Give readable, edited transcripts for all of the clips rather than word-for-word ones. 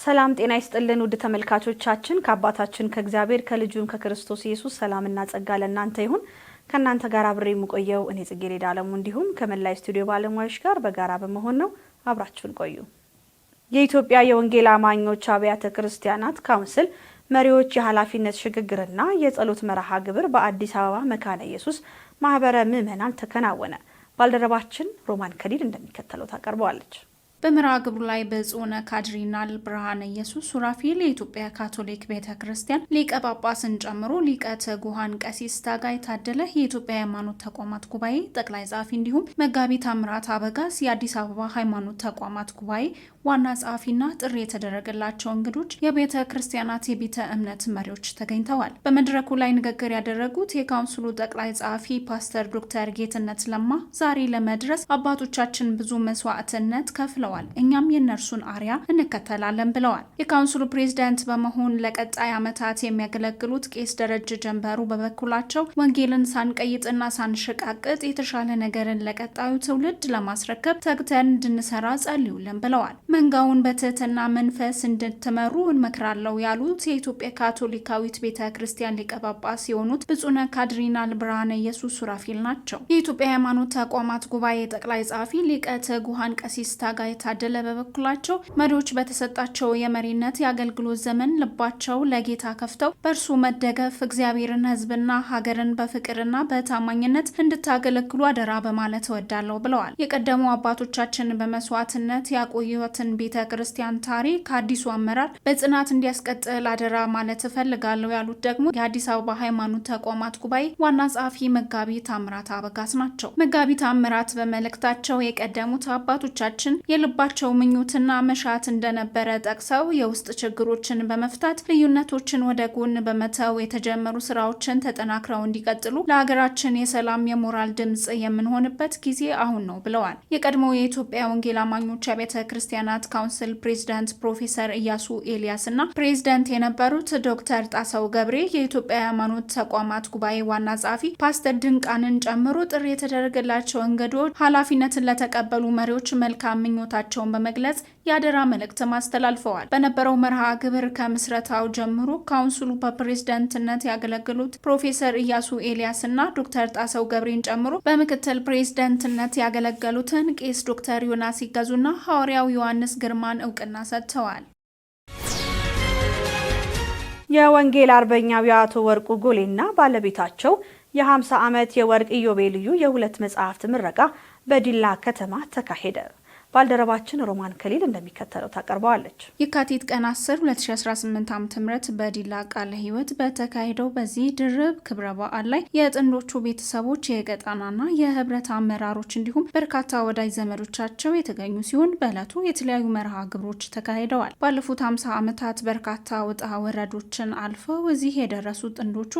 ሰላም ጤና ይስጥልን ውድ ተመልካቾቻችን ከአባታችን ከእግዚአብሔር ከልጁም ከክርስቶስ ኢየሱስ ሰላምና ጸጋ ለእናንተ ይሁን። ከእናንተ ጋር አብሬ የምቆየው እኔ ጽጌረዳ አለሙ እንዲሁም ከመላይ ስቱዲዮ ባለሙያዎች ጋር በጋራ በመሆን ነው። አብራችሁን ቆዩ። የኢትዮጵያ የወንጌል አማኞች አብያተ ክርስቲያናት ካውንስል መሪዎች የኃላፊነት ሽግግርና የጸሎት መርሃ ግብር በአዲስ አበባ መካነ ኢየሱስ ማህበረ ምዕመናን ተከናወነ። ባልደረባችን ሮማን ከዲድ እንደሚከተለው ታቀርበዋለች። በመርሃ ግብሩ ላይ ብፁዕ ካርዲናል ብርሃነ ኢየሱስ ሱራፌል የኢትዮጵያ ካቶሊክ ቤተክርስቲያን ሊቀ ጳጳስን ጨምሮ ሊቀ ትጉሃን ቀሲስ ታጋይ ታደለ የኢትዮጵያ ሃይማኖት ተቋማት ጉባኤ ጠቅላይ ጸሐፊ እንዲሁም መጋቢ ታምራት አበጋዝ የአዲስ አበባ ሃይማኖት ተቋማት ጉባኤ ዋና ጸሐፊና ጥሪ የተደረገላቸው እንግዶች የቤተ ክርስቲያናት የቤተ እምነት መሪዎች ተገኝተዋል። በመድረኩ ላይ ንግግር ያደረጉት የካውንስሉ ጠቅላይ ጸሐፊ ፓስተር ዶክተር ጌትነት ለማ ዛሬ ለመድረስ አባቶቻችን ብዙ መስዋዕትነት ከፍለዋል፣ እኛም የነርሱን አርያ እንከተላለን ብለዋል። የካውንስሉ ፕሬዝዳንት በመሆን ለቀጣይ ዓመታት የሚያገለግሉት ቄስ ደረጀ ጀንበሩ በበኩላቸው ወንጌልን ሳንቀይጥና ሳንሸቃቅጥ የተሻለ ነገርን ለቀጣዩ ትውልድ ለማስረከብ ተግተን እንድንሰራ ጸልዩልን ብለዋል። መንጋውን በትህትና መንፈስ እንድትመሩ እንመክራለሁ ያሉት የኢትዮጵያ ካቶሊካዊት ቤተክርስቲያን ሊቀ ጳጳስ የሆኑት ብፁዕ ካርዲናል ብርሃነ ኢየሱስ ሱራፌል ናቸው። የኢትዮጵያ ሃይማኖት ተቋማት ጉባኤ ጠቅላይ ጸሐፊ ሊቀ ትጉሃን ቀሲስ ታጋይ ታደለ በበኩላቸው መሪዎች በተሰጣቸው የመሪነት የአገልግሎት ዘመን ልባቸው ለጌታ ከፍተው በእርሱ መደገፍ እግዚአብሔርን፣ ሕዝብና ሀገርን በፍቅርና በታማኝነት እንድታገለግሉ አደራ በማለት እወዳለሁ ብለዋል። የቀደሙ አባቶቻችን በመስዋዕትነት ያቆዩትን ቤተ ክርስቲያን ታሪክ አዲሱ አመራር በጽናት እንዲያስቀጥል አደራ ማለት እፈልጋለሁ ያሉት ደግሞ የአዲስ አበባ ሃይማኖት ተቋማት ጉባኤ ዋና ጸሐፊ መጋቢ ታምራት አበጋዝ ናቸው። መጋቢ ታምራት በመልእክታቸው የቀደሙት አባቶቻችን የልባቸው ምኞትና መሻት እንደነበረ ጠቅሰው የውስጥ ችግሮችን በመፍታት ልዩነቶችን ወደ ጎን በመተው የተጀመሩ ስራዎችን ተጠናክረው እንዲቀጥሉ ለሀገራችን የሰላም የሞራል ድምጽ የምንሆንበት ጊዜ አሁን ነው ብለዋል። የቀድሞ የኢትዮጵያ ወንጌል አማኞች ቤተ ክርስቲያናት ካውንስል ፕሬዝዳንት ፕሮፌሰር ኢያሱ ኤልያስ እና ፕሬዝዳንት የነበሩት ዶክተር ጣሰው ገብሬ የኢትዮጵያ ሃይማኖት ተቋማት ጉባኤ ዋና ጸሐፊ ፓስተር ድንቃንን ጨምሮ ጥሪ የተደረገላቸው እንግዶች ኃላፊነትን ለተቀበሉ መሪዎች መልካም ምኞታቸውን በመግለጽ የአደራ መልእክት አስተላልፈዋል። በነበረው መርሃ ግብር ከምስረታው ጀምሮ ካውንስሉ በፕሬዝዳንትነት ያገለገሉት ፕሮፌሰር ኢያሱ ኤልያስ እና ዶክተር ጣሰው ገብሬን ጨምሮ በምክትል ፕሬዝዳንትነት ያገለገሉትን ቄስ ዶክተር ዮናስ ይገዙና ሐዋርያው ዮሐንስ ግርማን እውቅና ሰጥተዋል። የወንጌል አርበኛው አቶ ወርቁ ጎሌና ባለቤታቸው የ50 ዓመት የወርቅ ኢዮቤልዩ የሁለት መጽሐፍት ምረቃ በዲላ ከተማ ተካሄደ። ባልደረባችን ሮማን ከሊል እንደሚከተለው ታቀርበዋለች። የካቲት ቀን 10 2018 ዓ.ም በዲላ ቃለ ሕይወት በተካሄደው በዚህ ድርብ ክብረ በዓል ላይ የጥንዶቹ ቤተሰቦች፣ የቀጣናና የህብረት አመራሮች እንዲሁም በርካታ ወዳጅ ዘመዶቻቸው የተገኙ ሲሆን በዕለቱ የተለያዩ መርሃ ግብሮች ተካሂደዋል። ባለፉት 50 ዓመታት በርካታ ውጣ ወረዶችን አልፈው እዚህ የደረሱ ጥንዶቹ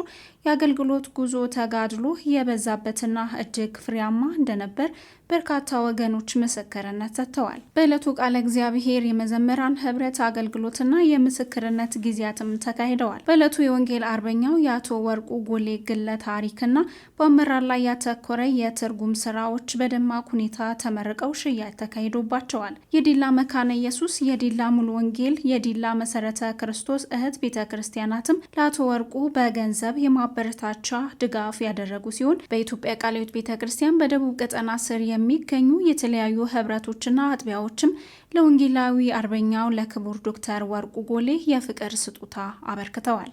የአገልግሎት ጉዞ ተጋድሎ የበዛበትና እጅግ ፍሬያማ እንደነበር በርካታ ወገኖች ምስክርነት ሰጥተዋል። በዕለቱ ቃለ እግዚአብሔር የመዘምራን ህብረት አገልግሎትና የምስክርነት ጊዜያትም ተካሂደዋል። በዕለቱ የወንጌል አርበኛው የአቶ ወርቁ ጎሌ ግለ ታሪክና በአመራር ላይ ያተኮረ የትርጉም ስራዎች በደማቅ ሁኔታ ተመርቀው ሽያጭ ተካሂዶባቸዋል። የዲላ መካነ ኢየሱስ፣ የዲላ ሙሉ ወንጌል፣ የዲላ መሰረተ ክርስቶስ እህት ቤተ ክርስቲያናትም ለአቶ ወርቁ በገንዘብ የማበረታቻ ድጋፍ ያደረጉ ሲሆን በኢትዮጵያ ቃለ ሕይወት ቤተ ክርስቲያን በደቡብ ቀጠና ስር የሚገኙ የተለያዩ ህብረቶችና አጥቢያዎችም ለወንጌላዊ አርበኛው ለክቡር ዶክተር ወርቁ ጎሌ የፍቅር ስጦታ አበርክተዋል።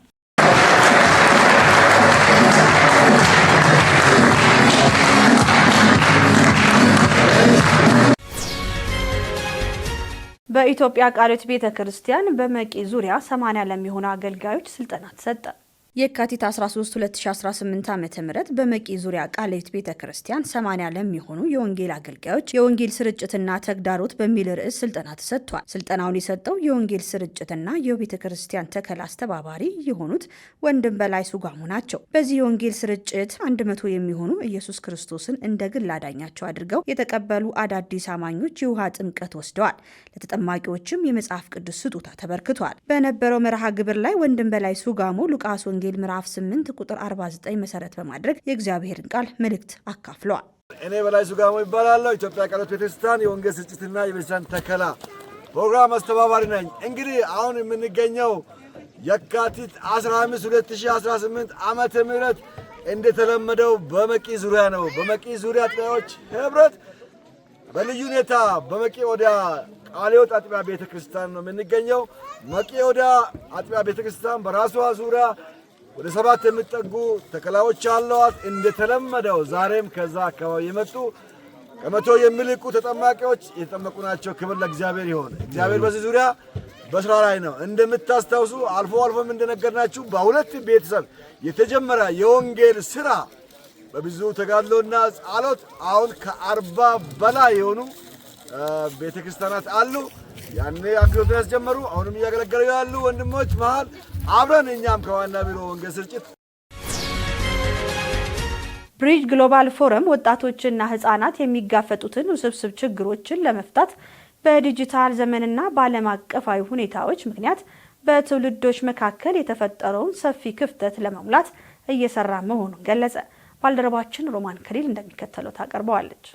በኢትዮጵያ ቃለ ሕይወት ቤተ ክርስቲያን በመቂ ዙሪያ 80 ለሚሆኑ አገልጋዮች ስልጠና ተሰጠ። የካቲት 13 2018 ዓ.ም በመቂ ዙሪያ ቃለ ሕይወት ቤተክርስቲያን 80 ለሚሆኑ የወንጌል አገልጋዮች የወንጌል ስርጭትና ተግዳሮት በሚል ርዕስ ስልጠና ተሰጥቷል። ስልጠናውን የሰጠው የወንጌል ስርጭትና የቤተክርስቲያን ተከላ አስተባባሪ የሆኑት ወንድም በላይ ሱጋሙ ናቸው። በዚህ የወንጌል ስርጭት 100 የሚሆኑ ኢየሱስ ክርስቶስን እንደ ግል አዳኛቸው አድርገው የተቀበሉ አዳዲስ አማኞች የውሃ ጥምቀት ወስደዋል። ለተጠማቂዎችም የመጽሐፍ ቅዱስ ስጦታ ተበርክቷል። በነበረው መርሃ ግብር ላይ ወንድም በላይ ሱጋሙ ሉቃስ ወንጌል ምዕራፍ 8 ቁጥር 49 መሰረት በማድረግ የእግዚአብሔርን ቃል መልእክት አካፍለዋል። እኔ በላይ ሱጋሙ ይባላለሁ። ኢትዮጵያ ቃለ ሕይወት ቤተክርስቲያን የወንጌል ስርጭትና የቤተክርስቲያን ተከላ ፕሮግራም አስተባባሪ ነኝ። እንግዲህ አሁን የምንገኘው የካቲት 15 2018 ዓመተ ምህረት እንደተለመደው በመቂ ዙሪያ ነው። በመቂ ዙሪያ አጥቢያዎች ህብረት በልዩ ሁኔታ በመቂ ወዳ ቃለ ሕይወት አጥቢያ ቤተክርስቲያን ነው የምንገኘው። መቂ ወዳ አጥቢያ ቤተክርስቲያን በራሷ ዙሪያ ወደ 7 የሚጠጉ ተከላዎች አሏት። እንደተለመደው ዛሬም ከዛ አካባቢ የመጡ ከመቶ የሚልቁ ተጠማቂዎች የተጠመቁ ናቸው። ክብር ለእግዚአብሔር ይሁን። እግዚአብሔር በዚህ ዙሪያ በስራ ላይ ነው። እንደምታስታውሱ አልፎም እንደነገርናችሁ በሁለት ቤተሰብ የተጀመረ የወንጌል ስራ በብዙ ተጋድሎና ጸሎት አሁን ከ40 በላይ የሆኑ ቤተክርስቲያናት አሉ። ያኔ አገልግሎት ያስጀመሩ አሁንም እያገለገሉ ያሉ ወንድሞች መሃል አብረን እኛም ከዋና ቢሮ ወንጌል ስርጭት ብሪጅ ግሎባል ፎረም ወጣቶችና ህፃናት የሚጋፈጡትን ውስብስብ ችግሮችን ለመፍታት በዲጂታል ዘመንና በዓለም አቀፋዊ ሁኔታዎች ምክንያት በትውልዶች መካከል የተፈጠረውን ሰፊ ክፍተት ለመሙላት እየሰራ መሆኑን ገለጸ። ባልደረባችን ሮማን ከሊል እንደሚከተለው ታቀርበዋለች።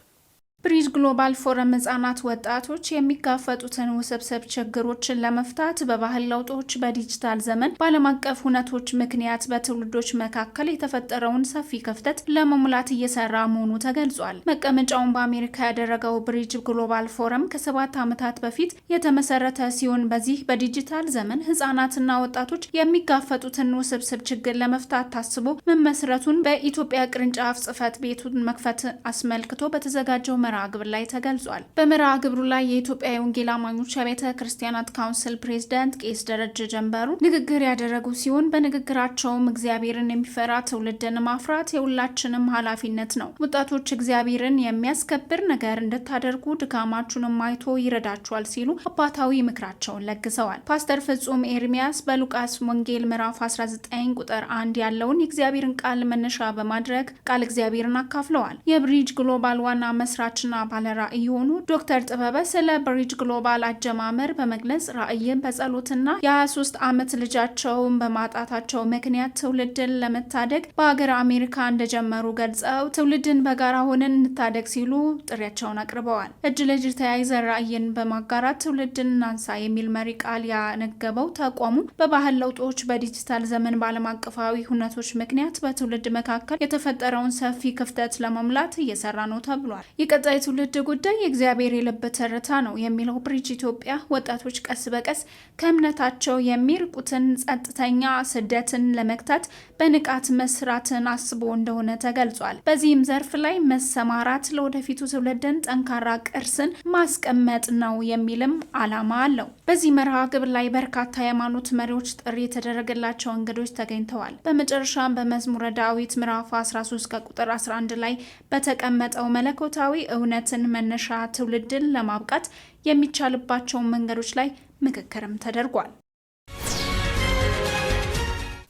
ብሪጅ ግሎባል ፎረም ህጻናት ወጣቶች የሚጋፈጡትን ውስብስብ ችግሮችን ለመፍታት በባህል ለውጦች፣ በዲጂታል ዘመን፣ በዓለም አቀፍ ሁነቶች ምክንያት በትውልዶች መካከል የተፈጠረውን ሰፊ ክፍተት ለመሙላት እየሰራ መሆኑ ተገልጿል። መቀመጫውን በአሜሪካ ያደረገው ብሪጅ ግሎባል ፎረም ከ7 ዓመታት በፊት የተመሰረተ ሲሆን በዚህ በዲጂታል ዘመን ህጻናትና ወጣቶች የሚጋፈጡትን ውስብስብ ችግር ለመፍታት ታስቦ መመስረቱን በኢትዮጵያ ቅርንጫፍ ጽህፈት ቤቱን መክፈት አስመልክቶ በተዘጋጀው መርሃ ግብር ላይ ተገልጿል። በመርሃ ግብሩ ላይ የኢትዮጵያ የወንጌል አማኞች ቤተ ክርስቲያናት ካውንስል ፕሬዝዳንት ቄስ ደረጀ ጀንበሩ ንግግር ያደረጉ ሲሆን በንግግራቸውም እግዚአብሔርን የሚፈራ ትውልድን ማፍራት የሁላችንም ኃላፊነት ነው። ወጣቶች እግዚአብሔርን የሚያስከብር ነገር እንድታደርጉ ድካማችሁንም አይቶ ይረዳችኋል ሲሉ አባታዊ ምክራቸውን ለግሰዋል። ፓስተር ፍጹም ኤርሚያስ በሉቃስ ወንጌል ምዕራፍ 19 ቁጥር 1 ያለውን የእግዚአብሔርን ቃል መነሻ በማድረግ ቃል እግዚአብሔርን አካፍለዋል። የብሪጅ ግሎባል ዋና መስራች ና ባለራዕይ የሆኑ ዶክተር ጥበበ ስለ ብሪጅ ግሎባል አጀማመር በመግለጽ ራዕይን በጸሎትና የ23 ዓመት ልጃቸውን በማጣታቸው ምክንያት ትውልድን ለመታደግ በሀገር አሜሪካ እንደጀመሩ ገልጸው ትውልድን በጋራ ሆነን እንታደግ ሲሉ ጥሪያቸውን አቅርበዋል። እጅ ለእጅ ተያይዘን ራዕይን በማጋራት ትውልድን እናንሳ የሚል መሪ ቃል ያነገበው ተቋሙ በባህል ለውጦች፣ በዲጂታል ዘመን፣ በዓለም አቀፋዊ ሁነቶች ምክንያት በትውልድ መካከል የተፈጠረውን ሰፊ ክፍተት ለመሙላት እየሰራ ነው ተብሏል። የቀጣይ ትውልድ ጉዳይ የእግዚአብሔር የልብ ትርታ ነው የሚለው ብሪጅ ኢትዮጵያ ወጣቶች ቀስ በቀስ ከእምነታቸው የሚርቁትን ጸጥተኛ ስደትን ለመግታት በንቃት መስራትን አስቦ እንደሆነ ተገልጿል። በዚህም ዘርፍ ላይ መሰማራት ለወደፊቱ ትውልድን ጠንካራ ቅርስን ማስቀመጥ ነው የሚልም ዓላማ አለው። በዚህ መርሃ ግብር ላይ በርካታ የሃይማኖት መሪዎች፣ ጥሪ የተደረገላቸው እንግዶች ተገኝተዋል። በመጨረሻም በመዝሙረ ዳዊት ምዕራፍ 13 ከቁጥር 11 ላይ በተቀመጠው መለኮታዊ እውነትን መነሻ ትውልድን ለማብቃት የሚቻልባቸው መንገዶች ላይ ምክክርም ተደርጓል።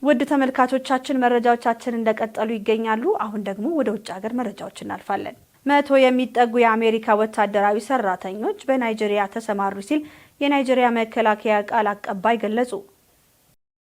ውድ ተመልካቾቻችን መረጃዎቻችን እንደቀጠሉ ይገኛሉ። አሁን ደግሞ ወደ ውጭ ሀገር መረጃዎች እናልፋለን። 100 የሚጠጉ የአሜሪካ ወታደራዊ ሰራተኞች በናይጄሪያ ተሰማሩ ሲል የናይጄሪያ መከላከያ ቃል አቀባይ ገለጹ።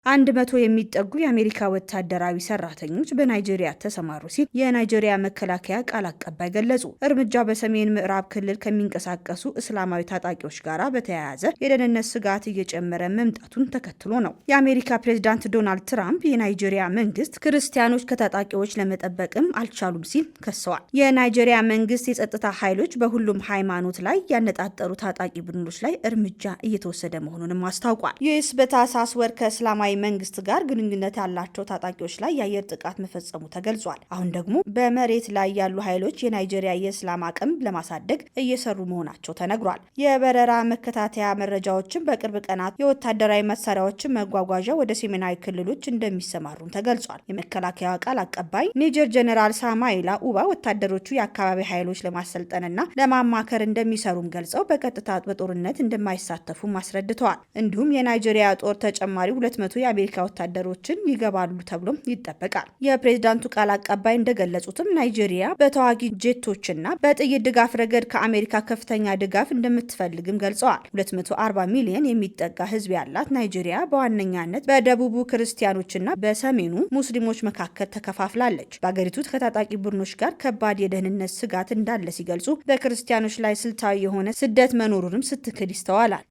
100 የሚጠጉ የአሜሪካ ወታደራዊ ሰራተኞች በናይጄሪያ ተሰማሩ ሲል የናይጄሪያ መከላከያ ቃል አቀባይ ገለጹ። እርምጃው በሰሜን ምዕራብ ክልል ከሚንቀሳቀሱ እስላማዊ ታጣቂዎች ጋር በተያያዘ የደህንነት ስጋት እየጨመረ መምጣቱን ተከትሎ ነው። የአሜሪካ ፕሬዝዳንት ዶናልድ ትራምፕ የናይጄሪያ መንግስት ክርስቲያኖች ከታጣቂዎች ለመጠበቅም አልቻሉም ሲል ከሰዋል። የናይጄሪያ መንግስት የጸጥታ ኃይሎች በሁሉም ሃይማኖት ላይ ያነጣጠሩ ታጣቂ ቡድኖች ላይ እርምጃ እየተወሰደ መሆኑንም አስታውቋል። ዩኤስ በታህሳስ ወር ከእስላማዊ መንግስት ጋር ግንኙነት ያላቸው ታጣቂዎች ላይ የአየር ጥቃት መፈጸሙ ተገልጿል። አሁን ደግሞ በመሬት ላይ ያሉ ኃይሎች የናይጄሪያ የእስላም አቅም ለማሳደግ እየሰሩ መሆናቸው ተነግሯል። የበረራ መከታተያ መረጃዎችን በቅርብ ቀናት የወታደራዊ መሳሪያዎችን መጓጓዣ ወደ ሰሜናዊ ክልሎች እንደሚሰማሩም ተገልጿል። የመከላከያ ቃል አቀባይ ሜጀር ጀነራል ሳማይላ ኡባ ወታደሮቹ የአካባቢ ኃይሎች ለማሰልጠንና ለማማከር እንደሚሰሩም ገልጸው በቀጥታ በጦርነት እንደማይሳተፉም አስረድተዋል። እንዲሁም የናይጄሪያ ጦር ተጨማሪ 200 የአሜሪካ ወታደሮችን ይገባሉ ተብሎም ይጠበቃል። የፕሬዝዳንቱ ቃል አቀባይ እንደገለጹትም ናይጄሪያ በተዋጊ ጄቶችና በጥይት ድጋፍ ረገድ ከአሜሪካ ከፍተኛ ድጋፍ እንደምትፈልግም ገልጸዋል። 240 ሚሊዮን የሚጠጋ ህዝብ ያላት ናይጄሪያ በዋነኛነት በደቡቡ ክርስቲያኖችና በሰሜኑ ሙስሊሞች መካከል ተከፋፍላለች። በአገሪቱ ከታጣቂ ቡድኖች ጋር ከባድ የደህንነት ስጋት እንዳለ ሲገልጹ በክርስቲያኖች ላይ ስልታዊ የሆነ ስደት መኖሩንም ስትክድ ይስተዋላል።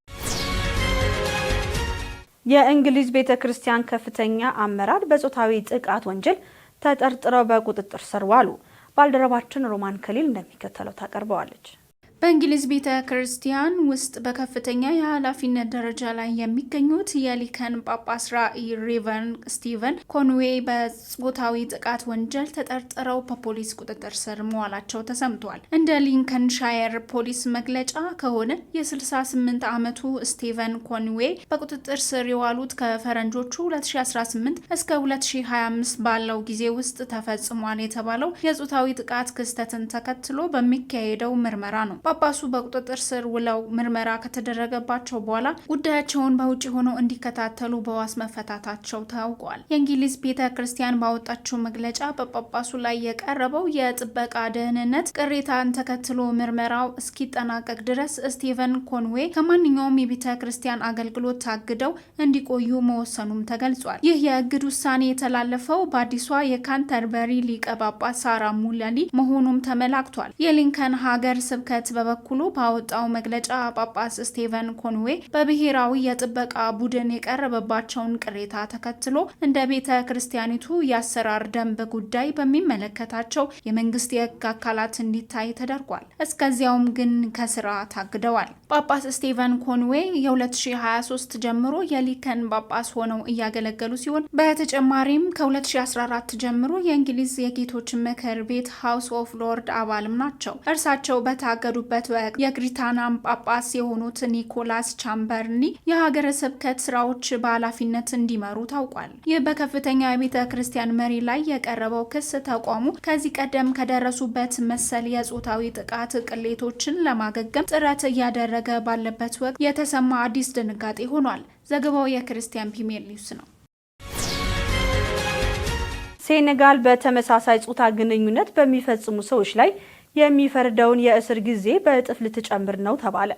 የእንግሊዝ ቤተክርስቲያን ከፍተኛ አመራር በጾታዊ ጥቃት ወንጀል ተጠርጥረው በቁጥጥር ስር ዋሉ። ባልደረባችን ሮማን ከሊል እንደሚከተለው ታቀርበዋለች። በእንግሊዝ ቤተ ክርስቲያን ውስጥ በከፍተኛ የኃላፊነት ደረጃ ላይ የሚገኙት የሊከን ጳጳስ ራዕይ ሬቨረንድ ስቲቨን ኮንዌይ በጾታዊ ጥቃት ወንጀል ተጠርጥረው በፖሊስ ቁጥጥር ስር መዋላቸው ተሰምቷል። እንደ ሊንከንሻየር ፖሊስ መግለጫ ከሆነ የ68 ዓመቱ ስቲቨን ኮንዌይ በቁጥጥር ስር የዋሉት ከፈረንጆቹ 2018 እስከ 2025 ባለው ጊዜ ውስጥ ተፈጽሟል የተባለው የጾታዊ ጥቃት ክስተትን ተከትሎ በሚካሄደው ምርመራ ነው። ጳጳሱ በቁጥጥር ስር ውለው ምርመራ ከተደረገባቸው በኋላ ጉዳያቸውን በውጭ ሆነው እንዲከታተሉ በዋስ መፈታታቸው ታውቋል። የእንግሊዝ ቤተ ክርስቲያን ባወጣችው መግለጫ በጳጳሱ ላይ የቀረበው የጥበቃ ደህንነት ቅሬታን ተከትሎ ምርመራው እስኪጠናቀቅ ድረስ ስቲቨን ኮንዌይ ከማንኛውም የቤተ ክርስቲያን አገልግሎት ታግደው እንዲቆዩ መወሰኑም ተገልጿል። ይህ የእግድ ውሳኔ የተላለፈው በአዲሷ የካንተርበሪ ሊቀ ጳጳስ ሳራ ሙለሊ መሆኑም ተመላክቷል። የሊንከን ሀገር ስብከት በበኩሉ ባወጣው መግለጫ ጳጳስ ስቲቨን ኮንዌይ በብሔራዊ የጥበቃ ቡድን የቀረበባቸውን ቅሬታ ተከትሎ እንደ ቤተ ክርስቲያኒቱ የአሰራር ደንብ ጉዳይ በሚመለከታቸው የመንግስት የህግ አካላት እንዲታይ ተደርጓል። እስከዚያውም ግን ከስራ ታግደዋል። ጳጳስ ስቲቨን ኮንዌይ የ2023 ጀምሮ የሊከን ጳጳስ ሆነው እያገለገሉ ሲሆን በተጨማሪም ከ2014 ጀምሮ የእንግሊዝ የጌቶች ምክር ቤት ሃውስ ኦፍ ሎርድ አባልም ናቸው። እርሳቸው በታገዱ በት ወቅት የግሪታናም ጳጳስ የሆኑት ኒኮላስ ቻምበርኒ የሀገረ ስብከት ስራዎች በኃላፊነት እንዲመሩ ታውቋል። ይህ በከፍተኛ የቤተ ክርስቲያን መሪ ላይ የቀረበው ክስ ተቋሙ ከዚህ ቀደም ከደረሱበት መሰል የጾታዊ ጥቃት ቅሌቶችን ለማገገም ጥረት እያደረገ ባለበት ወቅት የተሰማ አዲስ ድንጋጤ ሆኗል። ዘገባው የክርስቲያን ፕሪሚየር ኒውስ ነው። ሴኔጋል በተመሳሳይ ጾታ ግንኙነት በሚፈጽሙ ሰዎች ላይ የሚፈርደውን የእስር ጊዜ በእጥፍ ልትጨምር ነው ተባለ።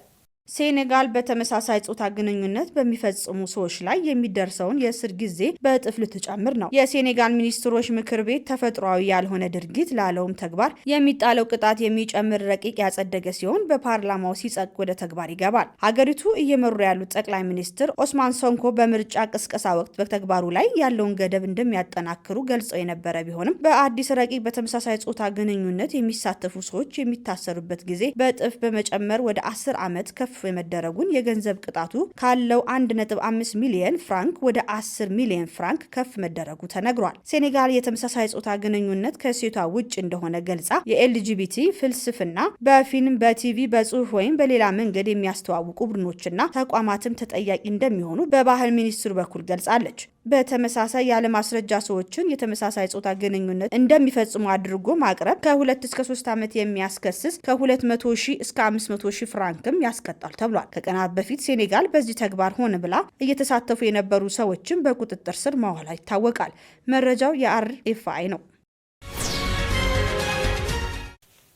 ሴኔጋል በተመሳሳይ ጾታ ግንኙነት በሚፈጽሙ ሰዎች ላይ የሚደርሰውን የእስር ጊዜ በእጥፍ ልትጨምር ነው። የሴኔጋል ሚኒስትሮች ምክር ቤት ተፈጥሯዊ ያልሆነ ድርጊት ላለውም ተግባር የሚጣለው ቅጣት የሚጨምር ረቂቅ ያጸደቀ ሲሆን በፓርላማው ሲጸድቅ ወደ ተግባር ይገባል። ሀገሪቱ እየመሩ ያሉት ጠቅላይ ሚኒስትር ኦስማን ሶንኮ በምርጫ ቅስቀሳ ወቅት በተግባሩ ላይ ያለውን ገደብ እንደሚያጠናክሩ ገልጸው የነበረ ቢሆንም በአዲስ ረቂቅ በተመሳሳይ ጾታ ግንኙነት የሚሳተፉ ሰዎች የሚታሰሩበት ጊዜ በእጥፍ በመጨመር ወደ 10 ዓመት ከፍ የመደረጉን የገንዘብ ቅጣቱ ካለው 1.5 ሚሊዮን ፍራንክ ወደ 10 ሚሊዮን ፍራንክ ከፍ መደረጉ ተነግሯል። ሴኔጋል የተመሳሳይ ጾታ ግንኙነት ከሴቷ ውጭ እንደሆነ ገልጻ የኤልጂቢቲ ፍልስፍና በፊልም፣ በቲቪ፣ በጽሁፍ ወይም በሌላ መንገድ የሚያስተዋውቁ ቡድኖችና ተቋማትም ተጠያቂ እንደሚሆኑ በባህል ሚኒስትሩ በኩል ገልጻለች። በተመሳሳይ ያለ ማስረጃ ሰዎችን የተመሳሳይ ጾታ ግንኙነት እንደሚፈጽሙ አድርጎ ማቅረብ ከ2 እስከ 3 ዓመት የሚያስከስስ ከ200,000 እስከ 500,000 ፍራንክም ያስቀጣል ተብሏል። ከቀናት በፊት ሴኔጋል በዚህ ተግባር ሆነ ብላ እየተሳተፉ የነበሩ ሰዎችን በቁጥጥር ስር ማዋሏ ይታወቃል። መረጃው የአርኤፍአይ ነው።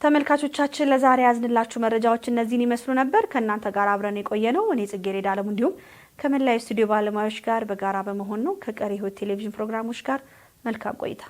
ተመልካቾቻችን ለዛሬ ያዝንላችሁ መረጃዎች እነዚህን ይመስሉ ነበር። ከእናንተ ጋር አብረን የቆየ ነው እኔ ጽጌረዳ አለሙ እንዲሁም ከመላው ስቱዲዮ ባለሙያዎች ጋር በጋራ በመሆን ነው። ከቀሪ ሕይወት ቴሌቪዥን ፕሮግራሞች ጋር መልካም ቆይታ